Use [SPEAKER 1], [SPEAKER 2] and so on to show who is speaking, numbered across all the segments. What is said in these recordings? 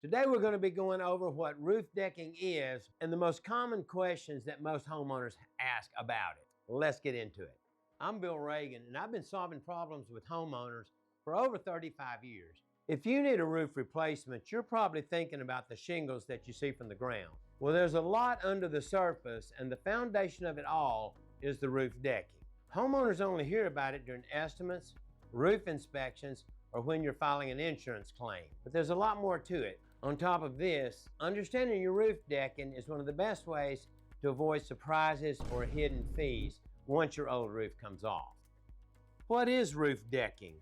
[SPEAKER 1] Today we're going to be going over what roof decking is and the most common questions that most homeowners ask about it. Let's get into it. I'm Bill Ragan, and I've been solving problems with homeowners for over 35 years. If you need a roof replacement, you're probably thinking about the shingles that you see from the ground. Well, there's a lot under the surface, and the foundation of it all is the roof decking. Homeowners only hear about it during estimates, roof inspections, or when you're filing an insurance claim. But there's a lot more to it. On top of this, understanding your roof decking is one of the best ways to avoid surprises or hidden fees once your old roof comes off. What is roof decking?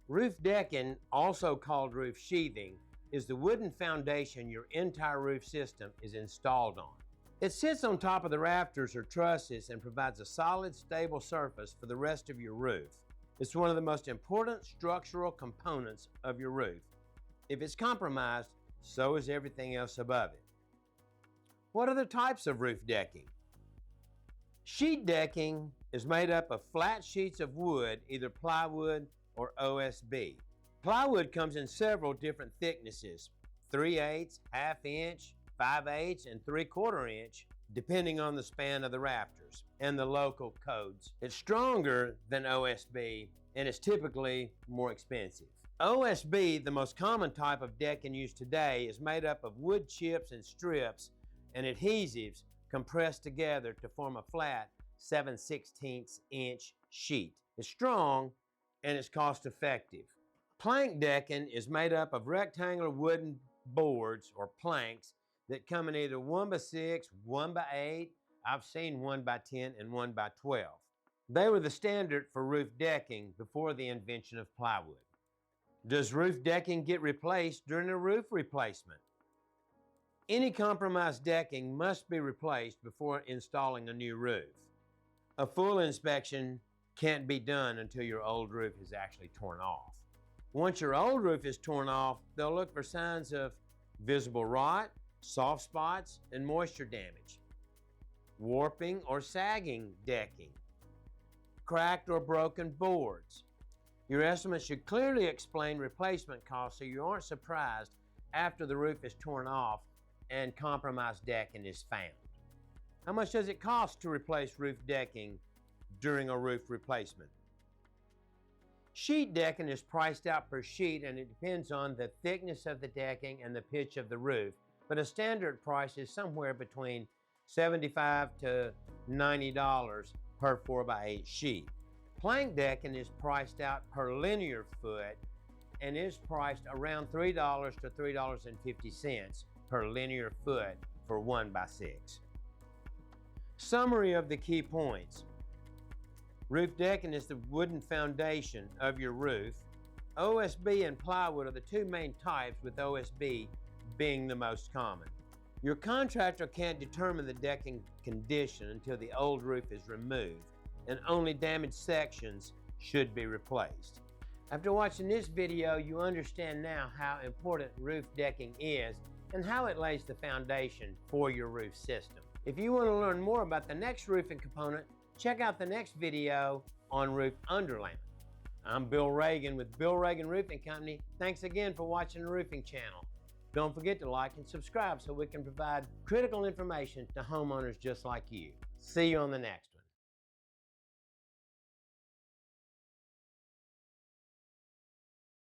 [SPEAKER 1] Roof decking, also called roof sheathing, is the wooden foundation your entire roof system is installed on. It sits on top of the rafters or trusses and provides a solid, stable surface for the rest of your roof. It's one of the most important structural components of your roof. If it's compromised, so is everything else above it. What are the types of roof decking? Sheet decking is made up of flat sheets of wood, either plywood or OSB. Plywood comes in several different thicknesses, 3/8, 1/2 inch, 5/8, and 3/4 inch, depending on the span of the rafters and the local codes. It's stronger than OSB and is typically more expensive. OSB, the most common type of decking used today, is made up of wood chips and strips and adhesives compressed together to form a flat 7/16 inch sheet. It's strong and it's cost effective. Plank decking is made up of rectangular wooden boards or planks that come in either 1x6, 1x8, I've seen 1x10 and 1x12. They were the standard for roof decking before the invention of plywood. Does roof decking get replaced during a roof replacement? Any compromised decking must be replaced before installing a new roof. A full inspection can't be done until your old roof is actually torn off. Once your old roof is torn off, they'll look for signs of visible rot, soft spots, and moisture damage, warping or sagging decking, cracked or broken boards. Your estimate should clearly explain replacement costs so you aren't surprised after the roof is torn off and compromised decking is found. How much does it cost to replace roof decking during a roof replacement? Sheet decking is priced out per sheet, and it depends on the thickness of the decking and the pitch of the roof, but a standard price is somewhere between $75 to $90 per 4x8 sheet. Plank decking is priced out per linear foot and is priced around $3 to $3.50 per linear foot for 1x6. Summary of the key points. Roof decking is the wooden foundation of your roof. OSB and plywood are the two main types, with OSB being the most common. Your contractor can't determine the decking condition until the old roof is removed, and only damaged sections should be replaced. After watching this video, you understand now how important roof decking is and how it lays the foundation for your roof system. If you want to learn more about the next roofing component, check out the next video on roof underlayment. I'm Bill Ragan with Bill Ragan Roofing Company. Thanks again for watching the Roofing Channel. Don't forget to like and subscribe so we can provide critical information to homeowners just like you. See you on the next one.